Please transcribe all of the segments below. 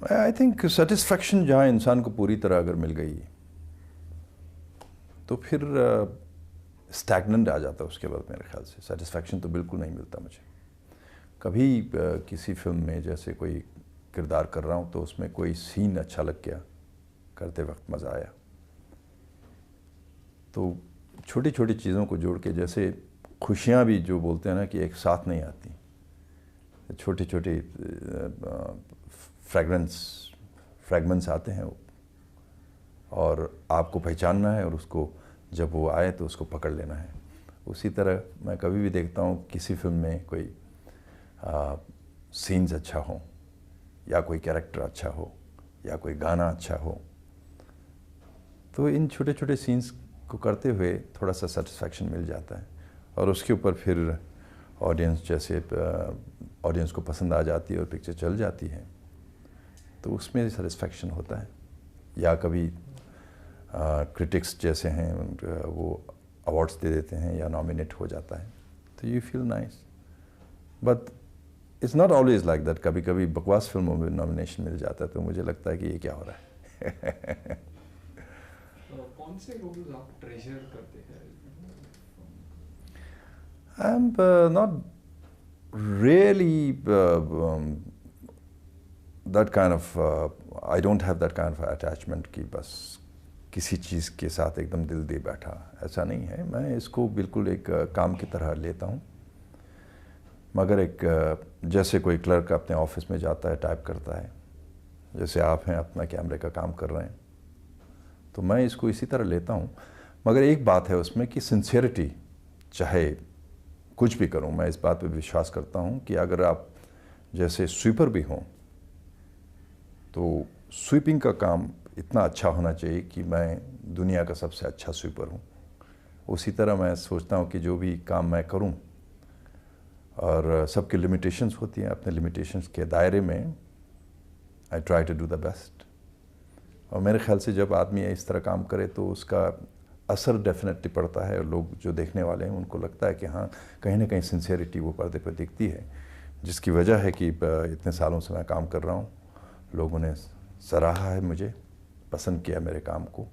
I think satisfaction जहाँ इंसान को पूरी तरह अगर मिल गई तो फिर स्टैगनेंट आ जाता है उसके बाद। मेरे ख्याल से सेटिस्फैक्शन तो बिल्कुल नहीं मिलता मुझे कभी। किसी फिल्म में जैसे कोई किरदार कर रहा हूँ तो उसमें कोई सीन अच्छा लग गया, करते वक्त मज़ा आया, तो छोटी छोटी चीज़ों को जोड़ के, जैसे खुशियाँ भी जो बोलते हैं ना कि एक साथ नहीं आती, छोटी छोटी फ्रैगमेंट्स आते हैं और आपको पहचानना है और उसको जब वो आए तो उसको पकड़ लेना है। उसी तरह मैं कभी भी देखता हूँ किसी फिल्म में कोई सीन्स अच्छा हो या कोई कैरेक्टर अच्छा हो या कोई गाना अच्छा हो, तो इन छोटे छोटे सीन्स को करते हुए थोड़ा सा सेटिस्फैक्शन मिल जाता है और उसके ऊपर फिर ऑडियंस को पसंद आ जाती है और पिक्चर चल जाती है, तो उसमें सेटिस्फैक्शन होता है। या कभी क्रिटिक्स जैसे हैं वो अवार्ड्स दे देते हैं या नॉमिनेट हो जाता है, तो you feel nice. But it's not always like that. कभी कभी बकवास फिल्मों में नॉमिनेशन मिल जाता है तो मुझे लगता है कि ये क्या हो रहा है। कौन से रोल्स आप ट्रेजर करते हैं? I am not really that kind of, I don't have that kind of attachment कि बस किसी चीज़ के साथ एकदम दिल दे बैठा, ऐसा नहीं है। मैं इसको बिल्कुल एक काम की तरह लेता हूँ। मगर एक जैसे कोई क्लर्क अपने ऑफिस में जाता है, टाइप करता है, जैसे आप हैं अपना कैमरे का काम कर रहे हैं, तो मैं इसको इसी तरह लेता हूँ। मगर एक बात है उसमें कि सिंसियरिटी, चाहे कुछ भी करूँ, मैं इस बात पे विश्वास करता हूँ कि अगर आप जैसे स्वीपर भी हों तो स्वीपिंग का काम इतना अच्छा होना चाहिए कि मैं दुनिया का सबसे अच्छा स्वीपर हूँ। उसी तरह मैं सोचता हूँ कि जो भी काम मैं करूँ, और सबके लिमिटेशंस होती हैं, अपने लिमिटेशंस के दायरे में I try to do the best. और मेरे ख्याल से जब आदमी इस तरह काम करे तो उसका असर डेफिनेटली पड़ता है और लोग जो देखने वाले हैं उनको लगता है कि हाँ, कहीं ना कहीं सिंसियरिटी वो पर्दे पर दिखती है, जिसकी वजह है कि इतने सालों से मैं काम कर रहा हूँ, लोगों ने सराहा है, मुझे पसंद किया मेरे काम को।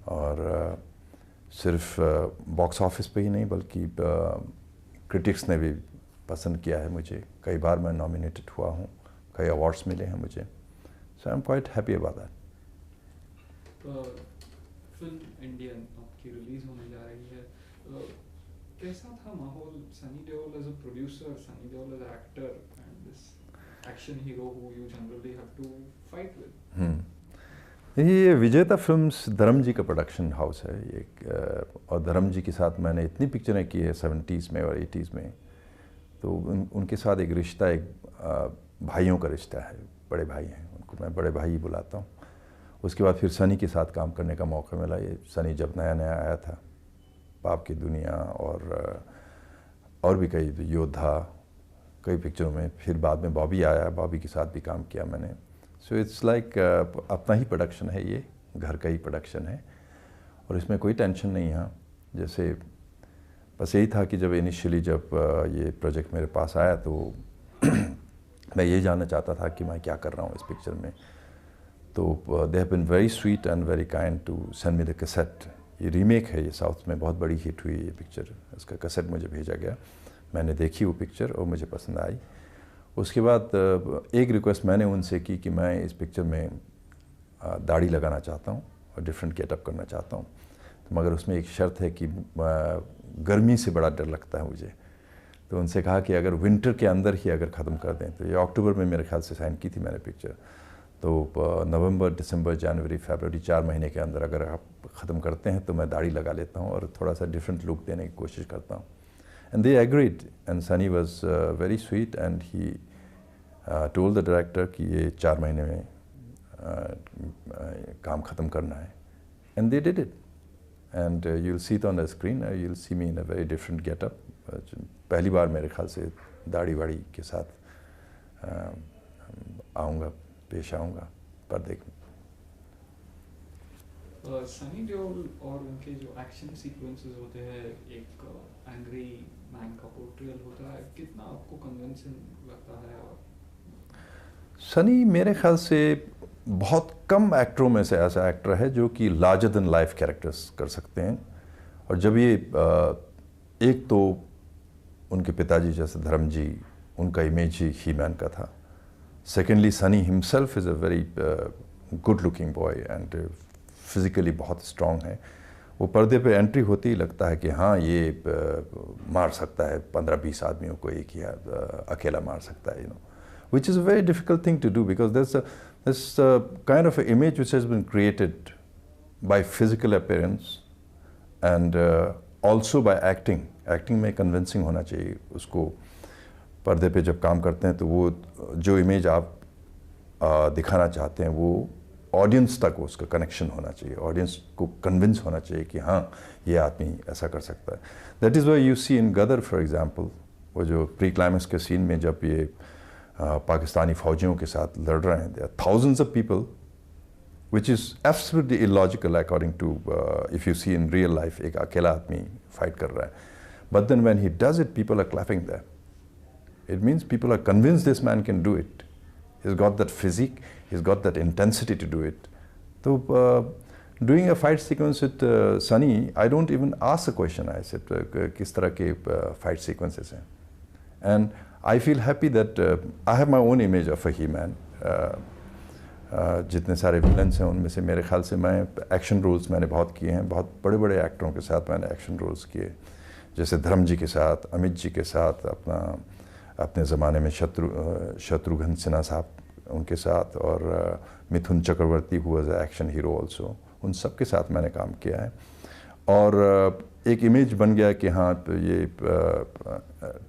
और सिर्फ बॉक्स ऑफिस पे ही नहीं बल्कि क्रिटिक्स ने भी पसंद किया है मुझे। कई बार मैं नॉमिनेटेड हुआ हूँ, कई अवार्ड्स मिले हैं मुझे, so I am quite happy about that. Film Indian आपकी रिलीज होने जा रही है, कैसा था माहौल? Sunny Deol as a producer, Sunny Deol as actor and this action hero who you generally have to fight with. ये विजेता फिल्म्स धर्म जी का प्रोडक्शन हाउस है एक, और धर्म जी के साथ मैंने इतनी पिक्चरें की है 70s में और 80s में, तो उनके साथ एक रिश्ता, एक भाइयों का रिश्ता है, बड़े भाई हैं, उनको मैं बड़े भाई ही बुलाता हूँ। उसके बाद फिर सनी के साथ काम करने का मौका मिला। ये सनी जब नया नया आया था, पाप की दुनिया और भी कई योद्धा, कई पिक्चरों में, फिर बाद में बॉबी आया, बॉबी के साथ भी काम किया मैंने। सो इट्स लाइक अपना ही प्रोडक्शन है, ये घर का ही प्रोडक्शन है और इसमें कोई टेंशन नहीं है। जैसे बस यही था कि जब इनिशियली जब ये प्रोजेक्ट मेरे पास आया तो मैं ये जानना चाहता था कि मैं क्या कर रहा हूँ इस पिक्चर में। तो they have been very sweet and very kind to send me the cassette. ये रीमेक है, ये साउथ में बहुत बड़ी हिट हुई ये पिक्चर, इसका कैसेट मुझे भेजा गया, मैंने देखी वो पिक्चर और मुझे पसंद आई। उसके बाद एक रिक्वेस्ट मैंने उनसे की कि मैं इस पिक्चर में दाढ़ी लगाना चाहता हूँ और डिफरेंट गेटअप करना चाहता हूँ, तो मगर उसमें एक शर्त है कि गर्मी से बड़ा डर लगता है मुझे। तो उनसे कहा कि अगर विंटर के अंदर ही अगर ख़त्म कर दें, तो ये अक्टूबर में मेरे ख्याल से साइन की थी मैंने पिक्चर, तो नवंबर, दिसंबर, जनवरी, फरवरी 4 महीने के अंदर अगर आप ख़त्म करते हैं तो मैं दाढ़ी लगा लेता हूँ और थोड़ा सा डिफरेंट लुक देने की कोशिश करता हूँ। And they agreed and Sunny was very sweet and he told the director कि ये 4 महीने में काम ख़त्म करना है, and they did it. And you will see it on the screen, you will see me in a very different getup. पहली बार मेरे ख्याल से दाढ़ी वाड़ी के साथ आऊँगा, पेश आऊँगा पर्दे में। सनी देओल और उनके जो एक्शन सीक्वेंसेस होते हैं, एक एंग्री मैन का पोर्ट्रेयल होता है, कितना आपको कन्विंसिंग लगता है? और सनी मेरे ख्याल से बहुत कम एक्टरों में से ऐसा एक्टर है जो कि लार्जर देन लाइफ कैरेक्टर्स कर सकते हैं। और जब ये एक तो उनके पिताजी जैसे धर्म जी, उनका इमेज ही मैन का था। Secondly Sunny himself is a very good looking boy and physically बहुत स्ट्रॉन्ग है। वो पर्दे पे एंट्री होते ही लगता है कि हाँ ये मार सकता है 15-20 आदमियों को एक ही अकेला मार सकता है, which is a very difficult thing to do because there's a kind of an image which has been created by physical appearance and also by acting. Acting में convincing होना चाहिए उसको। पर्दे पे जब काम करते हैं तो वो जो इमेज आप दिखाना चाहते हैं वो ऑडियंस तक उसका कनेक्शन होना चाहिए, ऑडियंस को कन्विंस होना चाहिए कि हाँ ये आदमी ऐसा कर सकता है। That is why you see in Gadar for example, वो जो प्री क्लाइमेक्स के सीन में जब ये पाकिस्तानी फ़ौजियों के साथ लड़ रहे हैं, there are thousands of people which is absolutely illogical according to if you see in real life. एक अकेला आदमी फाइट कर रहा है, but then when he does it people are clapping that. It means people are convinced this man can do it. He's got that physique, he's got that intensity to do it. So, doing a fight sequence with Sunny, I don't even ask a question. I said, किस तरह के fight sequences हैं? And I feel happy that I have my own image of a He-Man. जितने सारे villains हैं उनमें से मेरे ख्याल से मैं action roles मैंने बहुत किए हैं, बहुत बड़े बड़े एक्टरों के साथ मैंने action roles किए, जैसे धर्म जी के साथ, अमित जी के साथ, अपने ज़माने में शत्रुघ्न सिन्हा साहब उनके साथ, और मिथुन चक्रवर्ती हुआ एज एक्शन हीरो ऑल्सो, उन सब के साथ मैंने काम किया है। और एक इमेज बन गया कि हाँ ये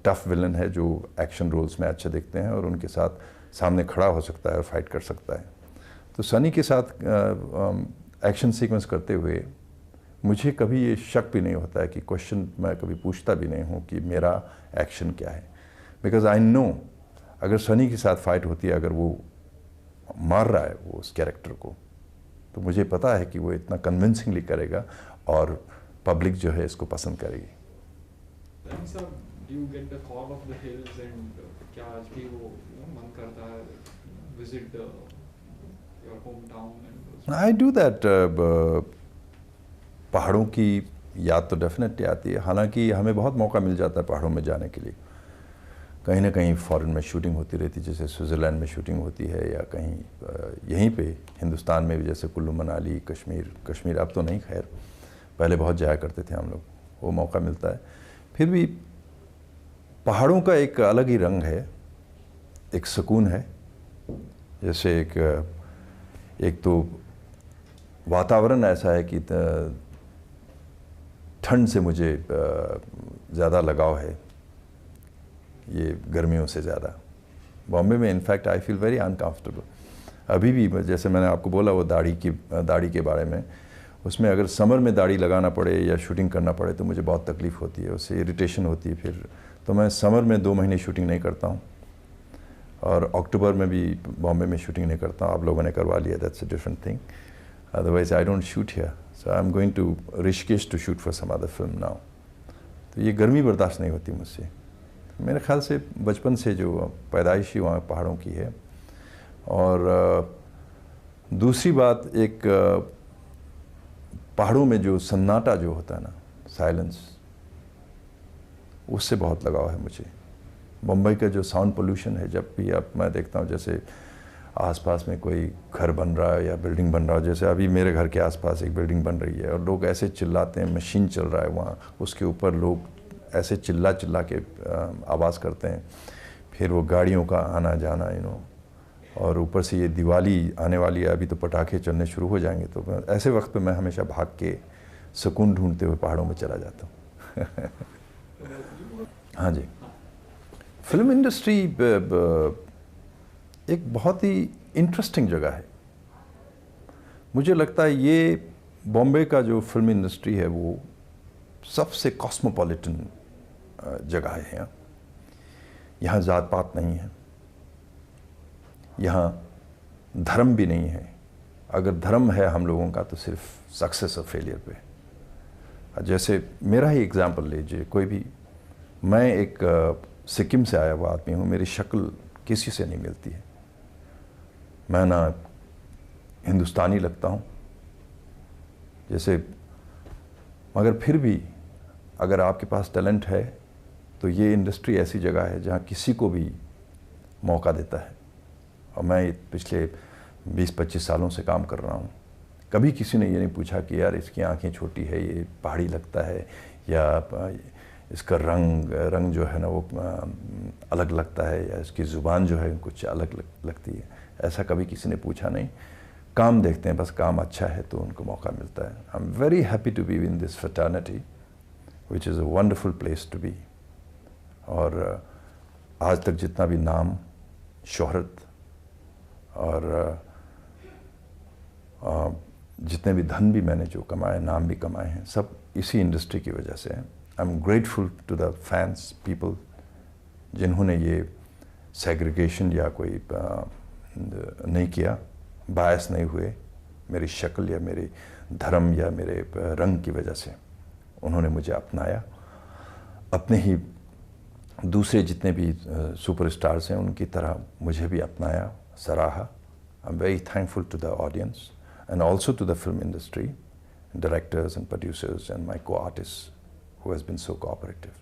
टफ विलन है जो एक्शन रोल्स में अच्छे दिखते हैं और उनके साथ सामने खड़ा हो सकता है और फाइट कर सकता है। तो सनी के साथ एक्शन सीक्वेंस करते हुए मुझे कभी ये शक भी नहीं होता है कि क्वेश्चन मैं कभी पूछता भी नहीं हूँ कि मेरा एक्शन क्या है, बिकॉज आई नो अगर सनी के साथ फाइट होती है, अगर वो मार रहा है वो उस कैरेक्टर को, तो मुझे पता है कि वो इतना कन्विंसिंगली करेगा और पब्लिक जो है इसको पसंद करेगी। I do that. पहाड़ों की याद तो डेफिनेटली आती है, हालांकि हमें बहुत मौका मिल जाता है पहाड़ों में जाने के लिए। कहीं ना कहीं फॉरेन में शूटिंग होती रहती है, जैसे स्विट्ज़रलैंड में शूटिंग होती है, या कहीं यहीं पे हिंदुस्तान में भी जैसे कुल्लू मनाली, कश्मीर अब तो नहीं, खैर पहले बहुत जाया करते थे हम लोग, वो मौका मिलता है। फिर भी पहाड़ों का एक अलग ही रंग है, एक सुकून है। जैसे एक तो वातावरण ऐसा है कि ठंड से मुझे ज़्यादा लगाव है, ये गर्मियों से ज़्यादा। बॉम्बे में in fact I feel very uncomfortable अभी भी। जैसे मैंने आपको बोला वो दाढ़ी के बारे में, उसमें अगर समर में दाढ़ी लगाना पड़े या शूटिंग करना पड़े तो मुझे बहुत तकलीफ़ होती है, उससे इरिटेशन होती है। फिर तो मैं समर में 2 महीने शूटिंग नहीं करता हूँ, और अक्टूबर में भी बॉम्बे में शूटिंग नहीं करता हूँ। आप लोगों ने करवा लिया, that's a different thing, otherwise I don't shoot here. So I am going to Rishikesh to shoot for some other film now. तो ये गर्मी बर्दाश्त नहीं होती मुझसे। मेरे ख्याल से बचपन से जो पैदाइश ही वहाँ पहाड़ों की है। और दूसरी बात, एक पहाड़ों में जो सन्नाटा जो होता है ना, साइलेंस, उससे बहुत लगाव है मुझे। मुंबई का जो साउंड पोल्यूशन है, जब भी अब मैं देखता हूँ जैसे आसपास में कोई घर बन रहा है या बिल्डिंग बन रहा है, जैसे अभी मेरे घर के आसपास एक बिल्डिंग बन रही है और लोग ऐसे चिल्लाते हैं, मशीन चल रहा है वहाँ, उसके ऊपर लोग ऐसे चिल्ला के आवाज़ करते हैं, फिर वो गाड़ियों का आना जाना, और ऊपर से ये दिवाली आने वाली है, अभी तो पटाखे चलने शुरू हो जाएंगे। तो ऐसे वक्त पे मैं हमेशा भाग के सुकून ढूंढते हुए पहाड़ों में चला जाता हूँ। हाँ जी, फिल्म इंडस्ट्री एक बहुत ही इंटरेस्टिंग जगह है। मुझे लगता है ये बॉम्बे का जो फिल्म इंडस्ट्री है वो सबसे कॉस्मोपॉलिटन जगह है। यहाँ जात पात नहीं है, यहाँ धर्म भी नहीं है। अगर धर्म है हम लोगों का तो सिर्फ सक्सेस और फेलियर पे। जैसे मेरा ही एग्जांपल लीजिए, कोई भी, मैं एक सिक्किम से आया हुआ आदमी हूँ, मेरी शक्ल किसी से नहीं मिलती है, मैं ना हिंदुस्तानी लगता हूँ जैसे, मगर फिर भी अगर आपके पास टैलेंट है तो ये इंडस्ट्री ऐसी जगह है जहाँ किसी को भी मौका देता है। और मैं पिछले 20-25 सालों से काम कर रहा हूँ, कभी किसी ने ये नहीं पूछा कि यार इसकी आंखें छोटी है, ये पहाड़ी लगता है, या इसका रंग जो है ना वो अलग लगता है, या इसकी ज़ुबान जो है कुछ अलग लगती है। ऐसा कभी किसी ने पूछा नहीं। काम देखते हैं, बस काम अच्छा है तो उनको मौका मिलता है। I am very happy to be in this fraternity which is a wonderful place to be. और आज तक जितना भी नाम, शोहरत और जितने भी धन भी मैंने जो कमाए, नाम भी कमाए हैं, सब इसी इंडस्ट्री की वजह से हैं। I am grateful to the fans, people, जिन्होंने ये सेग्रीगेशन या कोई नहीं किया, बायस नहीं हुए मेरी शक्ल या मेरे धर्म या मेरे रंग की वजह से। उन्होंने मुझे अपनाया, अपने ही दूसरे जितने भी सुपरस्टार्स हैं उनकी तरह मुझे भी अपनाया, सराहा। I am very thankful to the audience and also to the film industry, directors and producers and my co-artists who has been so cooperative.